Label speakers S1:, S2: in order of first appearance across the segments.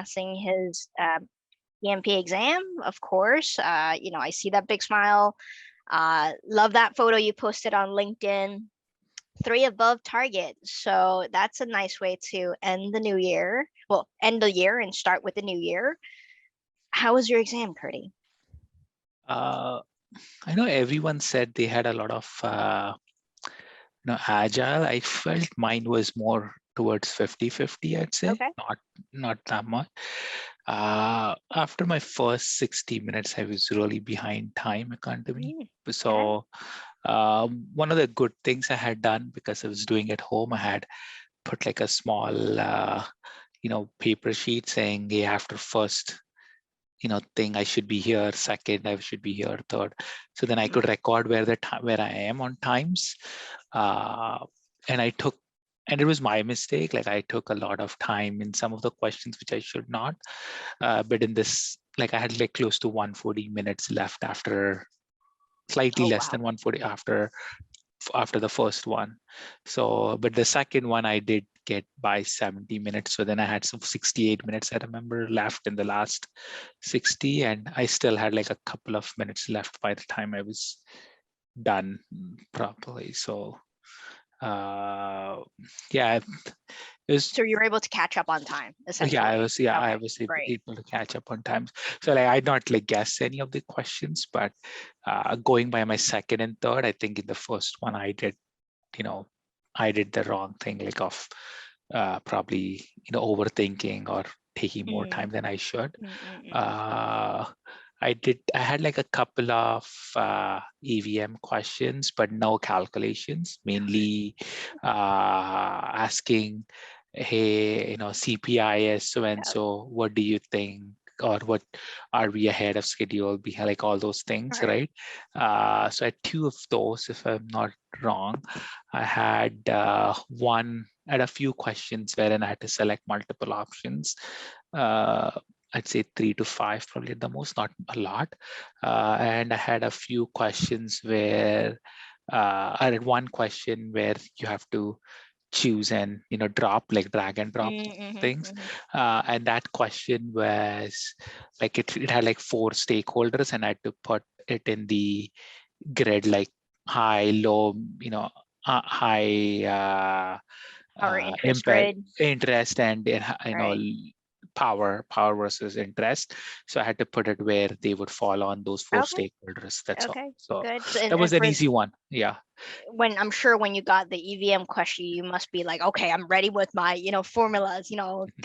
S1: passing his PMP exam, of course. I see that big smile. Love that photo you posted on LinkedIn. 3 above target. So that's a nice way to end the new year. Well, end the year and start with the new year. How was your exam, Kirti?
S2: I know everyone said they had a lot of agile. I felt mine was more towards 50-50, I'd say.
S1: Okay.
S2: Not that much. After my first 60 minutes, I was really behind time, according to me. So one of the good things I had done, because I was doing at home, I had put like a small paper sheet saying, hey, after first thing I should be here, second I should be here, third. So then I could record where I am on times. And it was my mistake. Like I took a lot of time in some of the questions which I should not. But in this, like I had like close to 140 minutes left after, slightly less than 140 after the first one. So, but the second one I did get by 70 minutes. So then I had some 68 minutes, I remember, left in the last 60. And I still had like a couple of minutes left by the time I was done properly. So it was.
S1: So you were able to catch up on time, essentially.
S2: I was able to catch up on time. So like I not like guess any of the questions, but going by my second and third, I think in the first one I did the wrong thing, like of probably overthinking or taking more time than I should. I had like a couple of EVM questions, but no calculations, mainly asking, hey, CPI so and so, what do you think? Or what are we ahead of schedule? Behind, like all those things, right? So I had 2 of those, if I'm not wrong. I had a few questions wherein I had to select multiple options. I'd say 3 to 5 probably at the most, not a lot. And I had a few questions where I had one question where you have to choose and drop, like drag and drop things. And that question was like it had like 4 stakeholders, and I had to put it in the grid, like high, low, high interest and power versus interest. So I had to put it where they would fall on those 4 stakeholders. That's all. So
S1: good.
S2: That was an easy one. Yeah.
S1: When I'm sure when you got the EVM question, you must be like, okay, I'm ready with my formulas.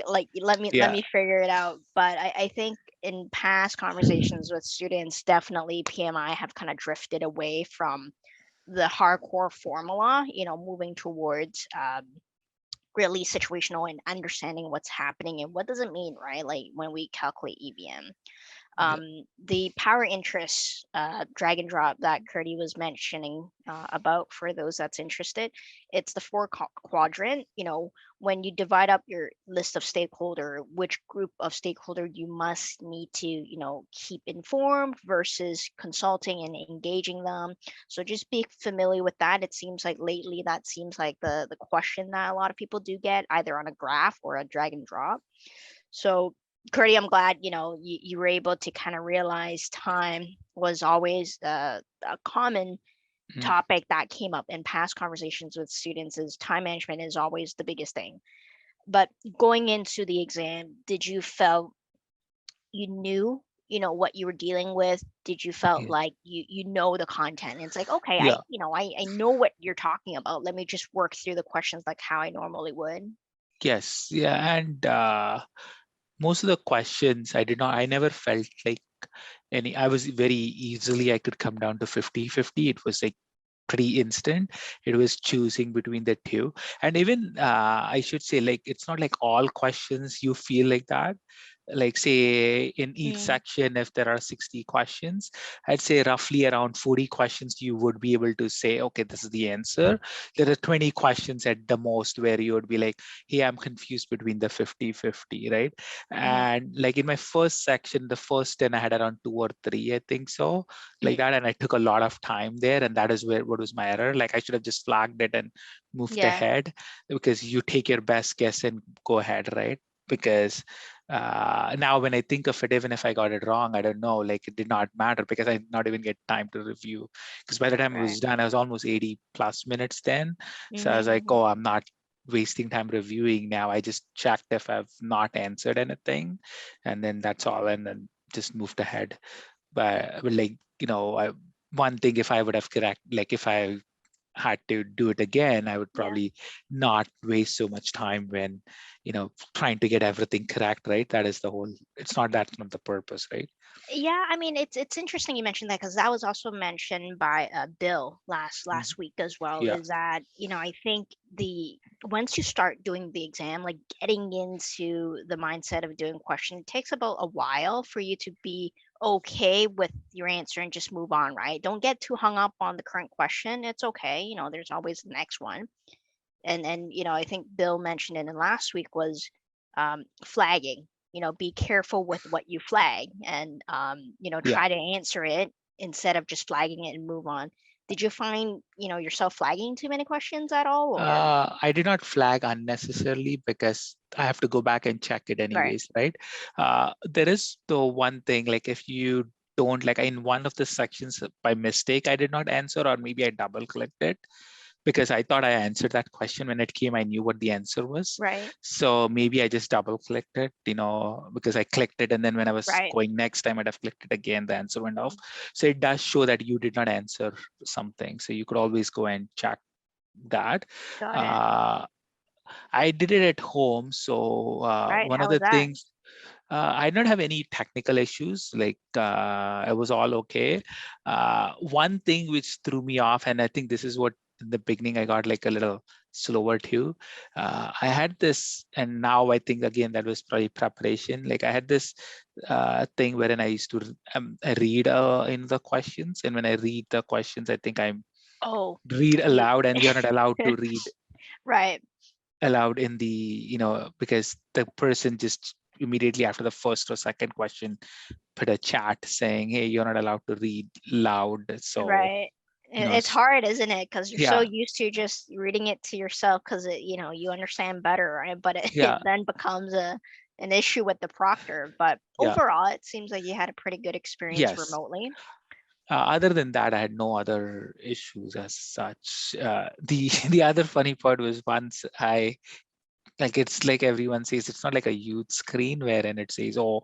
S1: Like let me figure it out. But I think in past conversations with students, definitely PMI have kind of drifted away from the hardcore formula. Moving towards really situational and understanding what's happening and what does it mean, right? Like when we calculate EVM. The power interest drag and drop that Kirti was mentioning about, for those that's interested, it's the 4 quadrant. When you divide up your list of stakeholder, which group of stakeholder you must need to keep informed versus consulting and engaging them. So just be familiar with that. It seems like lately that seems like the question that a lot of people do get, either on a graph or a drag and drop. So Kirti, I'm glad you were able to kind of realize time was always a common topic that came up in past conversations with students. Is time management is always the biggest thing. But going into the exam, did you felt you knew what you were dealing with? Did you felt like you know the content? And it's like, okay, I know what you're talking about. Let me just work through the questions like how I normally would.
S2: Yes. Yeah. And most of the questions I never felt like I was very easily, I could come down to 50-50. It was like pretty instant. It was choosing between the 2. And even I should say, like, it's not like all questions you feel like that. Like say in each section, if there are 60 questions, I'd say roughly around 40 questions you would be able to say, okay, this is the answer. There are 20 questions at the most where you would be like, hey, I'm confused between the 50-50, right? And like in my first section, the first 10, I had around 2 or 3, I think so, like that. And I took a lot of time there, and that is what was my error. Like I should have just flagged it and moved ahead, because you take your best guess and go ahead, right? Because Now when I think of it, even if I got it wrong, I don't know, like it did not matter because I did not even get time to review. Because by the time it was done, I was almost 80 plus minutes then. So I was like, oh, I'm not wasting time reviewing now. I just checked if I've not answered anything, and then that's all, and then just moved ahead. But like, one thing, if I would have correct, like if I had to do it again, I would probably not waste so much time when, trying to get everything correct, right? That is the whole, it's not that's not the purpose, right?
S1: Yeah, I mean, it's interesting you mentioned that, because that was also mentioned by Bill last week as well.
S2: Yeah.
S1: Is that, I think once you start doing the exam, like getting into the mindset of doing question, it takes about a while for you to be okay with your answer and just move on, right? Don't get too hung up on the current question. It's okay, there's always the next one. And I think Bill mentioned it in last week was flagging. Be careful with what you flag, and
S2: Yeah.
S1: try to answer it instead of just flagging it and move on. Did you find yourself flagging too many questions at all, or
S2: I did not flag unnecessarily because I have to go back and check it
S1: right?
S2: anyways, right? There is the one thing, like if you don't, like in one of the sections by mistake, I did not answer, or maybe I double clicked it, because I thought I answered that question when it came. I knew what the answer was.
S1: Right.
S2: So maybe I just double clicked it, because I clicked it. And then when I was
S1: Right.
S2: going next time, I'd have clicked it again, the answer went off. So it does show that you did not answer something. So you could always go and check that.
S1: Got it.
S2: Uh, I did it at home. So
S1: Right.
S2: one
S1: How
S2: of
S1: was
S2: the
S1: that?
S2: things, I did not have any technical issues. Like it was all okay. One thing which threw me off, and I think this is what in the beginning I got like a little slower too. I had this, and now I think again that was probably preparation. Like I had this thing wherein I used to I read in the questions, and when I read the questions, I think I'm
S1: Oh,
S2: read
S1: you
S2: aloud, and we are not allowed to read
S1: right.
S2: allowed in the, because the person just immediately after the first or second question put a chat saying, hey, you're not allowed to read loud. So,
S1: Right.
S2: you know,
S1: It's hard, isn't it? Because you're so
S2: yeah,
S1: used to just reading it to yourself, because you understand better, right? But it,
S2: yeah,
S1: it then becomes an issue with the proctor. But
S2: yeah,
S1: overall, it seems like you had a pretty good experience
S2: yes.
S1: remotely.
S2: Other than that, I had no other issues as such. The the other funny part was once I, like, it's like everyone says, it's not like a huge screen wherein it says, oh,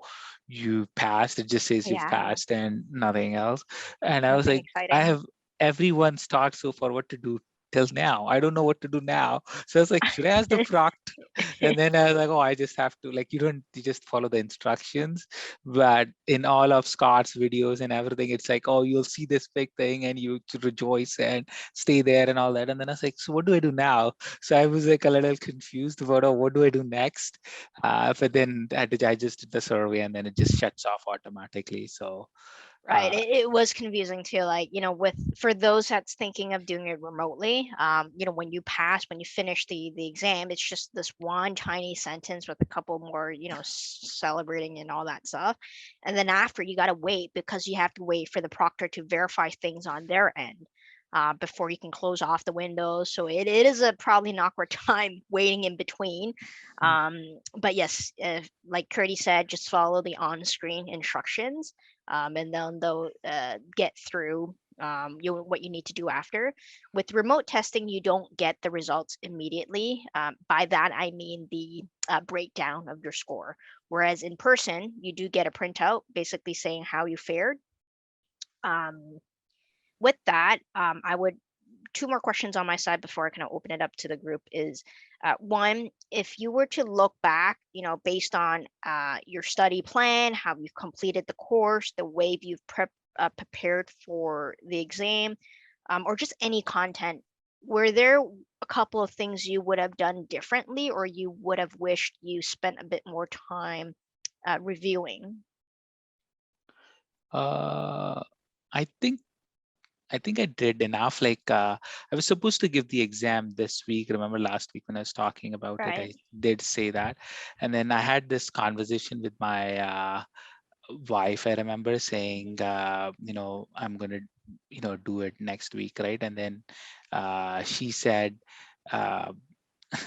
S2: you passed. It just says you've
S1: Yeah,
S2: passed and nothing else. And I was
S1: nothing
S2: like, I
S1: exciting.
S2: have everyone's talked so far what to do till now. I don't know what to do now. So I was like, should I ask the proctor? And then I was like, oh, I just have to, like, you just follow the instructions. But in all of Scott's videos and everything, it's like, oh, you'll see this big thing and you to rejoice and stay there and all that. And then I was like, so what do I do now? So I was like a little confused about, oh, what do I do next? But then I just did the survey and then it just shuts off automatically. So
S1: Right.
S2: uh,
S1: It was confusing too. Like, for those that's thinking of doing it remotely, when you pass, when you finish the exam, it's just this one tiny sentence with a couple more, celebrating and all that stuff. And then after, you got to wait, because you have to wait for the proctor to verify things on their end. Before you can close off the windows. So it is probably an awkward time waiting in between. But yes, like Kirti said, just follow the on-screen instructions, and then they'll get through what you need to do after. With remote testing, you don't get the results immediately. By that, I mean the breakdown of your score. Whereas in person, you do get a printout basically saying how you fared. Um, with that, I would two more questions on my side before I kind of open it up to the group is one, if you were to look back, based on your study plan, how you've completed the course, the way you've prepared for the exam, or just any content, were there a couple of things you would have done differently, or you would have wished you spent a bit more time reviewing?
S2: uh, I think I think I did enough. Like I was supposed to give the exam this week. Remember last week when I was talking about it,
S1: Right.
S2: I did say that. And then I had this conversation with my wife. I remember saying, I'm going to, do it next week, right? And then she said, uh,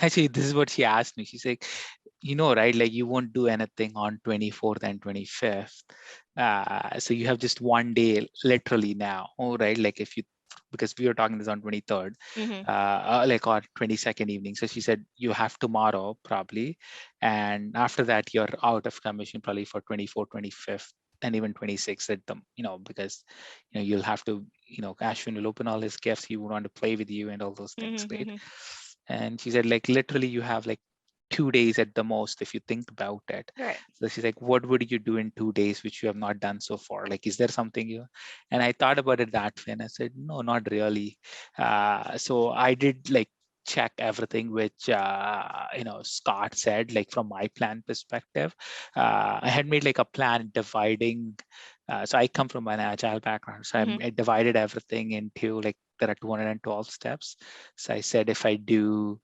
S2: actually, this is what she asked me. She's like, right, like you won't do anything on 24th and 25th. So you have just one day literally now, right? Like if you, because we were talking this on 23rd, like on 22nd evening. So she said you have tomorrow probably. And after that, you're out of commission probably for 24th, 25th, and even 26th at them, because, you'll have to, Ashwin will open all his gifts. He would want to play with you and all those things, right? And she said, like, literally you have like 2 days at the most if you think about it.
S1: Right.
S2: So she's like, what would you do in 2 days which you have not done so far? Like, is there something you? And I thought about it that way, and I said, no, not really. So I did like check everything which Scott said, like from my plan perspective. I had made like a plan dividing. So I come from an agile background, so I divided everything into like there are 212 steps. So I said if I do,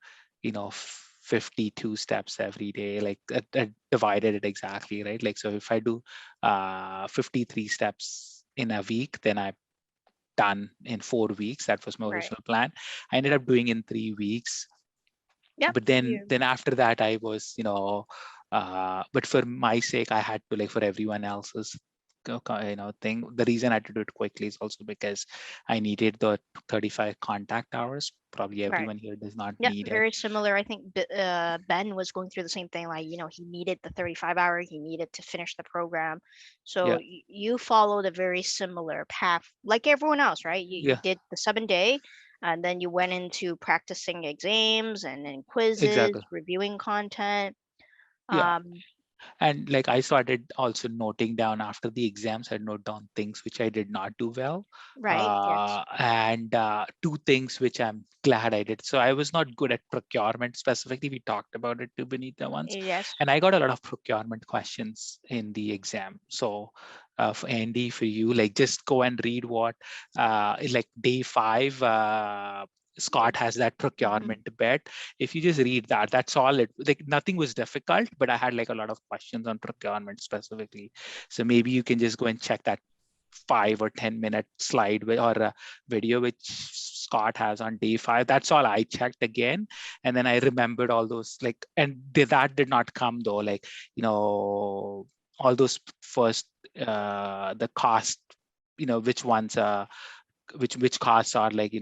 S2: 52 steps every day, like I divided it exactly, right? Like, so if I do 53 steps in a week, then I'm done in 4 weeks. That was my original plan. I ended up doing in 3 weeks.
S1: Yeah.
S2: But then after that, I was, but for my sake, I had to, like, for everyone else's thing. The reason I had to do it quickly is also because I needed the 35 contact hours. Probably everyone here does not
S1: Yeah,
S2: need it.
S1: very similar. I think Ben was going through the same thing. Like, he needed the 35 hour, he needed to finish the program. So you followed a very similar path like everyone else, right? You did the 7-day, and then you went into practicing exams and then quizzes,
S2: Exactly.
S1: reviewing content.
S2: Yeah. And like I started also noting down after the exams, I note down things which I did not do well.
S1: Right. Yes.
S2: And two things which I'm glad I did. So I was not good at procurement specifically. We talked about it to Benita once.
S1: Yes.
S2: And I got a lot of procurement questions in the exam. So for Andy, for you, like just go and read what, like day 5, Scott has that procurement bit. If you just read that, that's all it, like nothing was difficult, but I had like a lot of questions on procurement specifically. So maybe you can just go and check that 5 or 10 minute slide or a video which Scott has on day 5. That's all I checked again. And then I remembered all those, like, and that did not come though, like, all those first, the cost, which ones which costs are like,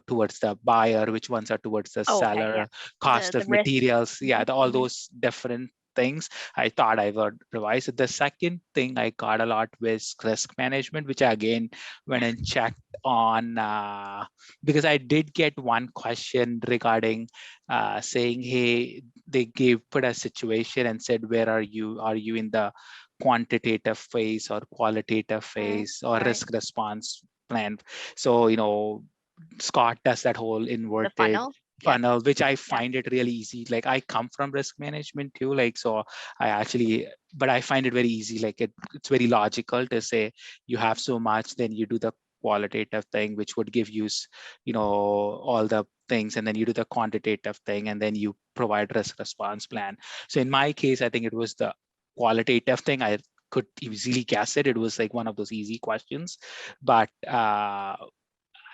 S2: towards the buyer, which ones are towards the seller, cost
S1: The
S2: of
S1: risk.
S2: materials, all those different things I thought I would revise. The second thing I got a lot was risk management, which I again went and checked on, because I did get one question regarding saying, hey, they put a situation and said, where are you? Are you in the quantitative phase or qualitative phase or risk response plan? So, Scott does that whole inverted funnel, which I find it really easy. Like I come from risk management too, like, so but I find it very easy. Like it's very logical to say you have so much, then you do the qualitative thing, which would give you, all the things, and then you do the quantitative thing, and then you provide risk response plan. So in my case, I think it was the qualitative thing. I could easily guess it. It was like one of those easy questions, but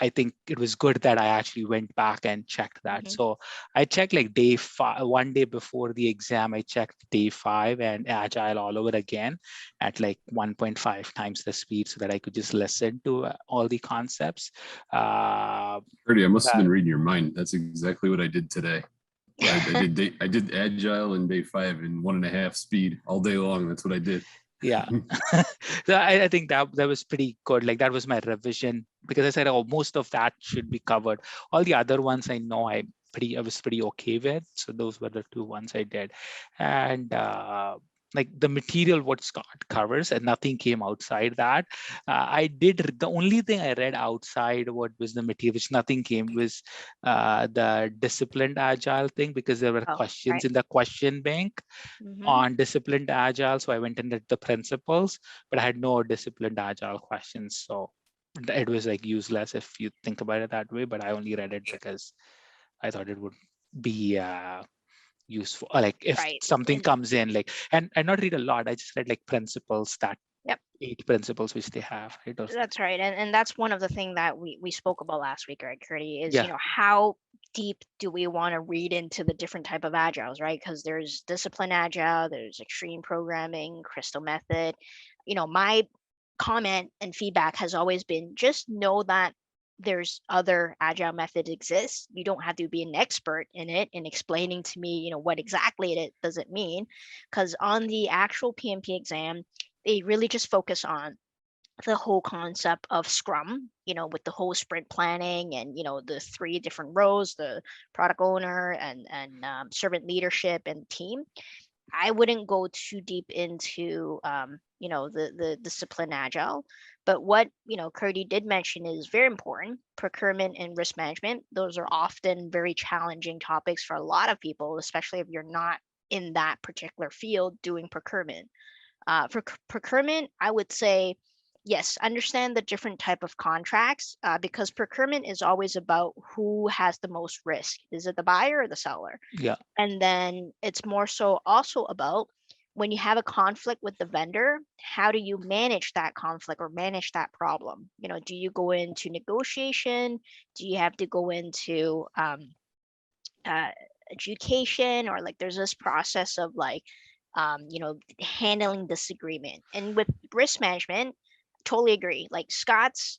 S2: I think it was good that I actually went back and checked that. So I checked like day 5, one day before the exam, I checked day 5 and agile all over again at like 1.5 times the speed so that I could just listen to all the concepts.
S3: Kirti, I must have been reading your mind. That's exactly what I did today. I did agile in day 5 in 1.5 speed all day long. That's what I did.
S2: Yeah. So I think that was pretty good. Like that was my revision, because I said, oh, most of that should be covered. All the other ones I know I was pretty okay with. So those were the 2 ones I did. And like the material what Scott covers, and nothing came outside that. The only thing I read outside what was the material, which nothing came, was the disciplined agile thing, because there were questions in the question bank on disciplined agile. So I went and did the principles, but I had no disciplined agile questions. So it was like useless if you think about it that way, but I only read it because I thought it would be useful. Like if something comes in, like, and I not read a lot, I just read like principles, that 8 principles which they have.
S1: That's right. And that's one of the things that we spoke about last week, right, Kirti, is, how deep do we want to read into the different type of agiles, right? Because there's discipline agile, there's extreme programming, crystal method. My comment and feedback has always been just know that there's other agile methods exist. You don't have to be an expert in it and explaining to me, what exactly it does it mean. Because on the actual PMP exam, they really just focus on the whole concept of Scrum, with the whole sprint planning and, the 3 different roles, the product owner and servant leadership and team. I wouldn't go too deep into, the discipline agile. But what, Kirti did mention is very important: procurement and risk management. Those are often very challenging topics for a lot of people, especially if you're not in that particular field doing procurement. For procurement, I would say, yes, understand the different type of contracts, because procurement is always about who has the most risk. Is it the buyer or the seller?
S2: Yeah.
S1: And then it's more so also about when you have a conflict with the vendor, how do you manage that conflict or manage that problem? Do you go into negotiation? Do you have to go into adjudication, or like there's this process of like, handling disagreement? And with risk management, totally agree. Like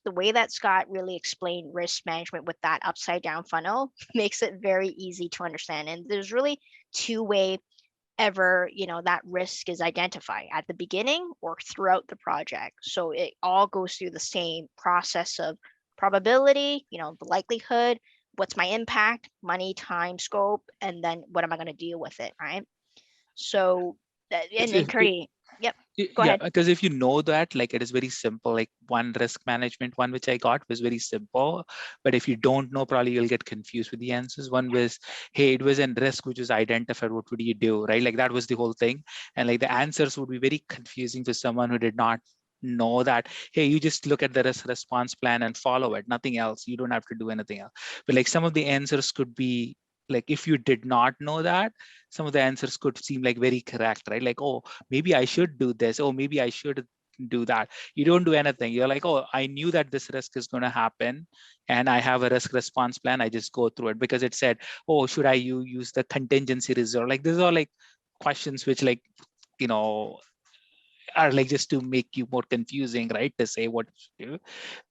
S1: the way that Scott really explained risk management with that upside down funnel makes it very easy to understand. And there's really 2 way ever, that risk is identified: at the beginning or throughout the project. So it all goes through the same process of probability, the likelihood, what's my impact, money, time, scope, and then what am I going to deal with it, right? So, and Kirti, yep. Go ahead.
S2: Because if you know that, like, it is very simple. Like one risk management one which I got was very simple, but if you don't know, probably you'll get confused with the answers. One was, hey, it was a risk which was identified, what would you do, right? Like that was the whole thing, and like the answers would be very confusing to someone who did not know that. Hey, you just look at the risk response plan and follow it, nothing else. You don't have to do anything else. But like some of the answers could be, like, if you did not know that, some of the answers could seem like very correct, right? Like, oh, maybe I should do this. Oh, maybe I should do that. You don't do anything. You're like, oh, I knew that this risk is going to happen and I have a risk response plan. I just go through it because it said, oh, should I use the contingency reserve? Like, these are like questions which, like, are like just to make you more confusing, right? To say what you do.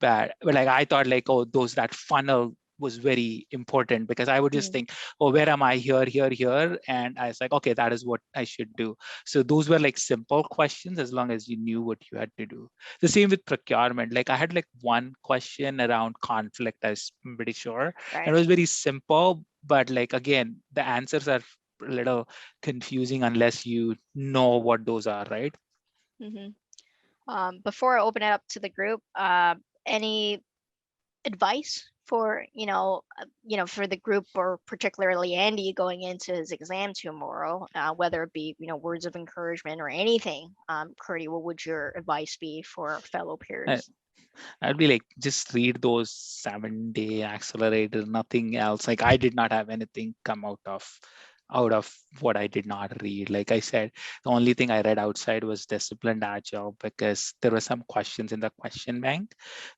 S2: But like, I thought like, oh, that funnel was very important, because I would just think, oh, where am I here? And I was like, okay, that is what I should do. So those were like simple questions, as long as you knew what you had to do. The same with procurement. Like I had like one question around conflict, I'm pretty sure.
S1: Right.
S2: And it was very simple, but like, again, the answers are a little confusing unless you know what those are, right?
S1: Before I open it up to the group, any advice for for the group, or particularly Andy going into his exam tomorrow, whether it be words of encouragement or anything? Kirti, what would your advice be for fellow peers?
S2: I'd be like, just read those 7-day accelerator, nothing else. Like I did not have anything come out of what I did not read. Like I said, the only thing I read outside was disciplined agile, because there were some questions in the question bank.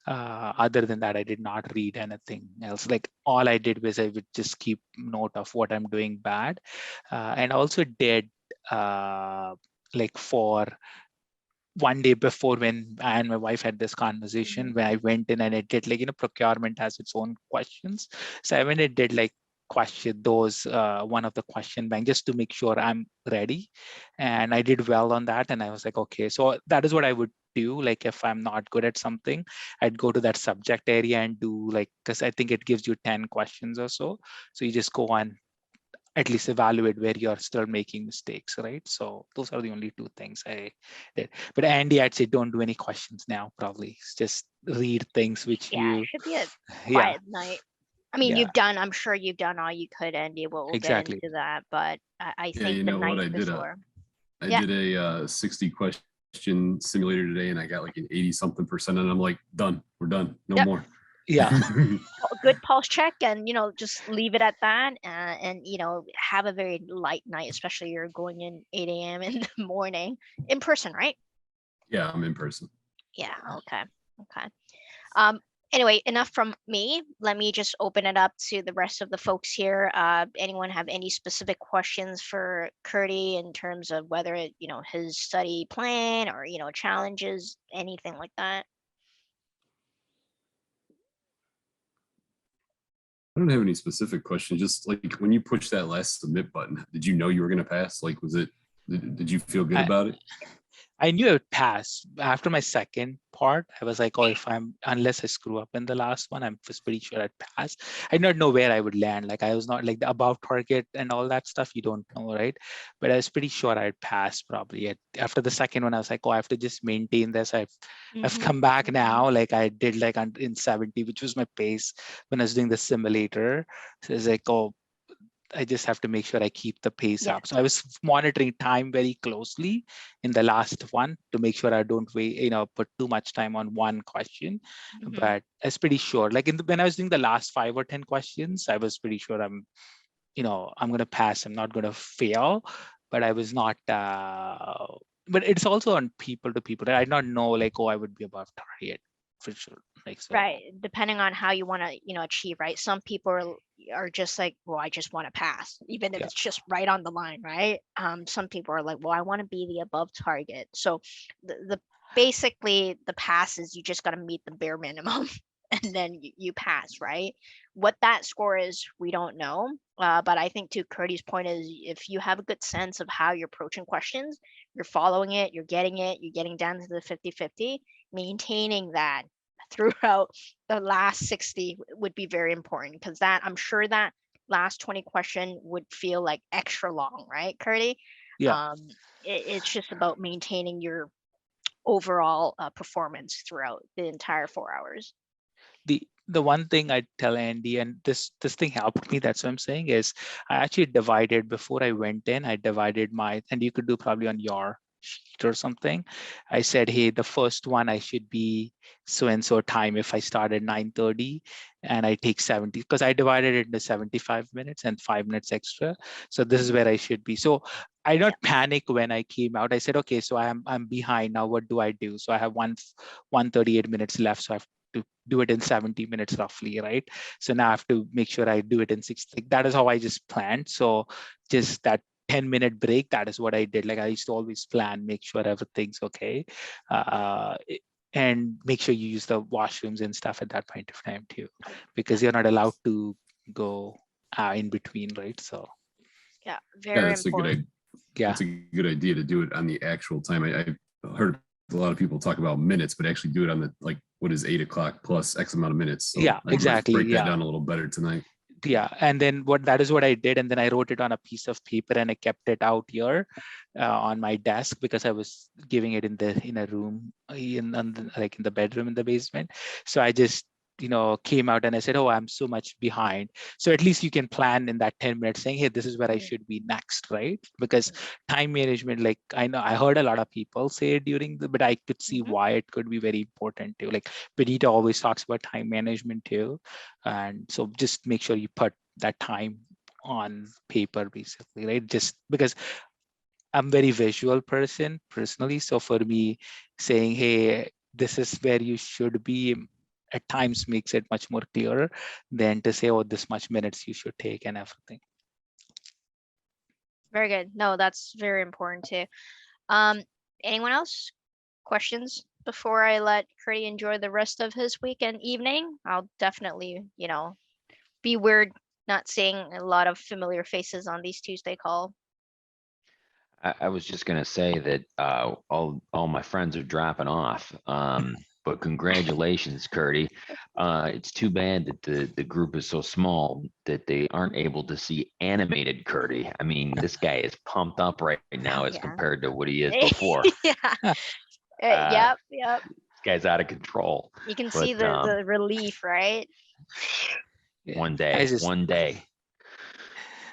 S2: Other than that, I did not read anything else. Like all I did was I would just keep note of what I'm doing bad, and also did like for one day before, when I and my wife had this conversation, where I went in and it did like, procurement has its own questions. So I went and did like question those, one of the question bank, just to make sure I'm ready. And I did well on that. And I was like, okay, so that is what I would do. Like if I'm not good at something, I'd go to that subject area and do like, because I think it gives you 10 questions or so. So you just go on, at least evaluate where you're still making mistakes, right? So those are the only 2 things I did. But Andy, I'd say don't do any questions now, probably. Just read things which
S1: it should be a quiet night. I mean, I'm sure you've done all you could, Andy. We'll get into that. But I think the night before.
S3: I did a 60 question simulator today, and I got like an 80-something%, and I'm like, done. We're done. No more.
S2: Yeah.
S1: Good pulse check, and just leave it at that, and have a very light night, especially you're going in 8 a.m. in the morning in person, right?
S3: Yeah, I'm in person.
S1: Yeah. Okay. Anyway, enough from me. Let me just open it up to the rest of the folks here. Anyone have any specific questions for Kirti in terms of whether it, his study plan or, challenges, anything like that?
S3: I don't have any specific questions. Just like when you push that last submit button, did you know you were going to pass? Like, did you feel good about it?
S2: I knew I would pass. After my second part, I was like, oh, unless I screw up in the last one, I was pretty sure I'd pass. I did not know where I would land. Like I was not like the above target and all that stuff. You don't know, right? But I was pretty sure I'd pass probably. After the second one, I was like, oh, I have to just maintain this. I've come back now. Like I did like in 70, which was my pace when I was doing the simulator. So it's like, oh, I just have to make sure I keep the pace up. So I was monitoring time very closely in the last one to make sure I don't put too much time on one question. But I was pretty sure, like when I was doing the last 5 or 10 questions, I was pretty sure I'm going to pass. I'm not going to fail, but I was not, but it's also on people to people. I did not know like, oh, I would be above target for sure. Like, so.
S1: Right. Depending on how you want to, achieve, right? Some people are just like, well, I just want to pass, even if it's just right on the line, right? Some people are like, well, I want to be the above target. So the basically the pass is you just got to meet the bare minimum and then you pass, right? What that score is, we don't know. But I think to Kirti's point is if you have a good sense of how you're approaching questions, you're following it, you're getting down to the 50-50, maintaining that throughout the last 60 would be very important, because that I'm sure that last 20 question would feel like extra long, right, Kirti?
S2: Yeah.
S1: It's just about maintaining your overall performance throughout the entire 4 hours.
S2: The one thing I tell Andy, and this thing helped me, that's what I'm saying, is I actually divided before I went in, I divided and you could do probably on your sheet or something. I said, hey, the first one I should be so and so time if I start at 9:30 and I take 70, because I divided it into 75 minutes and 5 minutes extra. So this is where I should be. So I did not panic when I came out. I said, okay, so I'm behind now. What do I do? So I have 138 minutes left. So I have to do it in 70 minutes roughly, right? So now I have to make sure I do it in 60. That is how I just planned. So just that 10-minute break, that is what I did. Like I used to always plan, make sure everything's okay. And make sure you use the washrooms and stuff at that point of time too, because you're not allowed to go in between, right? So
S1: very important.
S3: That's a good idea to do it on the actual time. I heard a lot of people talk about minutes, but actually do it on the, like, what is 8 o'clock plus X amount of minutes. So
S2: exactly.
S3: Break that down a little better tonight.
S2: And then that is what I did, and then I wrote it on a piece of paper and I kept it out here on my desk, because I was giving it in a room in the bedroom in the basement. So I just came out and I said, oh, I'm so much behind. So at least you can plan in that 10 minutes saying, hey, this is where I should be next, right? Because time management, like I know I heard a lot of people say it but I could see why it could be very important too. Like Benita always talks about time management too. And so just make sure you put that time on paper basically, right? Just because I'm very visual person personally. So for me, saying, hey, this is where you should be at times makes it much more clearer than to say, oh, this much minutes you should take and everything.
S1: Very good. No, that's very important too. Anyone else? Questions before I let Kirti enjoy the rest of his week and evening? I'll definitely, be weird not seeing a lot of familiar faces on these Tuesday call.
S4: I was just going to say that all my friends are dropping off. But congratulations, Kirti. It's too bad that the group is so small that they aren't able to see animated Kirti. I mean, this guy is pumped up right now as compared to what he is before.
S1: Yep.
S4: This guy's out of control.
S1: You can see the relief, right?
S4: One day.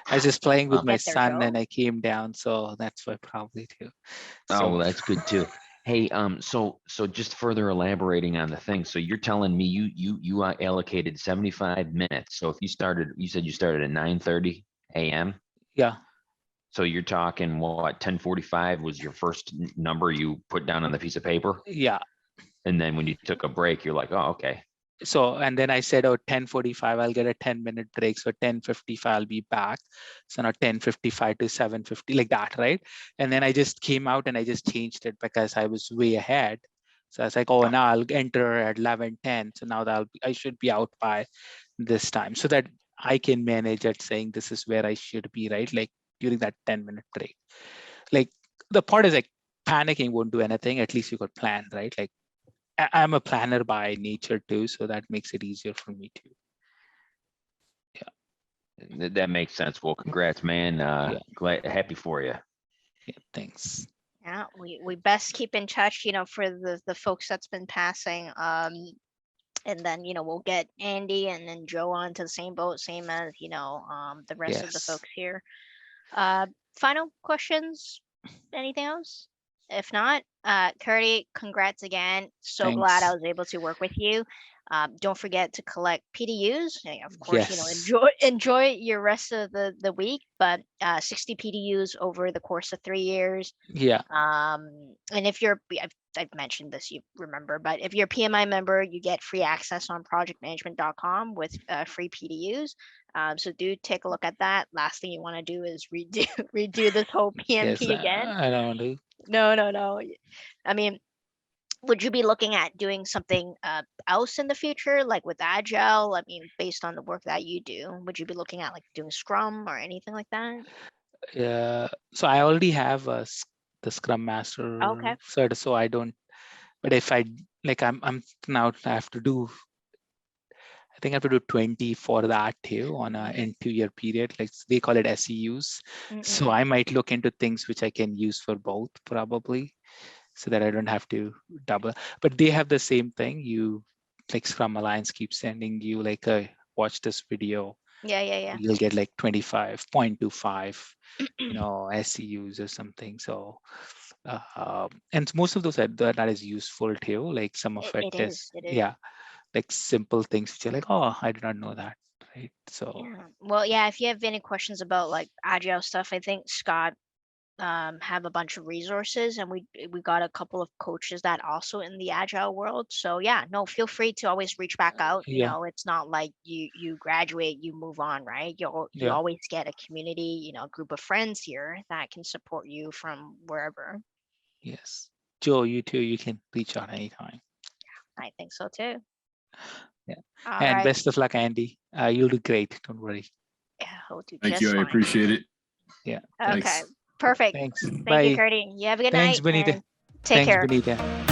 S2: I was just playing with my son and I came down, so that's why probably too.
S4: So. Oh, that's good too. Hey, so just further elaborating on the thing. So you're telling me you allocated 75 minutes. So if you said you started at 9:30 a.m.
S2: Yeah.
S4: So you're talking what, 10:45 was your first number you put down on the piece of paper?
S2: Yeah.
S4: And then when you took a break, you're like, oh, okay.
S2: So, and then I said, oh, 10:45, I'll get a 10-minute break. So 10:55, I'll be back. So now 10:55 to 7:50, like that, right? And then I just came out and I just changed it because I was way ahead. So I was like, oh, now I'll enter at 11:10. So now I should be out by this time, so that I can manage at saying this is where I should be, right? Like during that 10-minute break. Like the part is like panicking won't do anything. At least you got planned, right? Like I'm a planner by nature too, so that makes it easier for me too.
S4: That makes sense. Well, congrats, man. Happy for you.
S2: Yeah, thanks.
S1: Yeah, we best keep in touch, you know, for the folks that's been passing. And then, you know, we'll get Andy and then Joe onto the same boat, same as, you know, the rest of the folks here. Final questions? Anything else? If not, Kirti, congrats again. So glad I was able to work with you. Don't forget to collect PDUs. Of course, you know, enjoy your rest of the week, but 60 PDUs over the course of 3 years.
S2: Yeah.
S1: And if you're, I've mentioned this, you remember, but if you're a PMI member, you get free access on projectmanagement.com with free PDUs. So do take a look at that. Last thing you want to do is redo this whole PMP again.
S2: I don't want to.
S1: No. I mean, would you be looking at doing something else in the future, like with Agile? I mean, based on the work that you do, would you be looking at like doing Scrum or anything like that?
S2: Yeah. So I already have the Scrum Master cert, so I don't. But if I like, I'm now I have to do. I think I have to do 20 for that too on a 2-year period. Like they call it SEUs. So I might look into things which I can use for both probably, so that I don't have to double. But they have the same thing. You like Scrum Alliance keeps sending you like watch this video.
S1: Yeah.
S2: You'll get like 25.25, you know, SEUs or something. So, and most of those that is useful too. Like some of it is. Yeah, like simple things which are like, oh, I did not know that, right? So.
S1: Yeah. Well, yeah. If you have any questions about like Agile stuff, I think Scott have a bunch of resources, and we got a couple of coaches that also in the Agile world. So yeah, no, feel free to always reach back out. You know, it's not like you graduate, you move on, right? You always get a community, you know, a group of friends here that can support you from wherever.
S2: Yes, Joe, you too. You can reach out anytime.
S1: I think so too.
S2: Yeah. And best of luck, Andy. You'll do great. Don't worry.
S1: Yeah, I'll do
S3: Thank you. I appreciate it.
S2: Yeah.
S1: Okay. Perfect.
S2: Thanks.
S1: Thank you, Kirti. You have a good night.
S2: Thanks, Benita.
S1: Take care.
S2: Benita.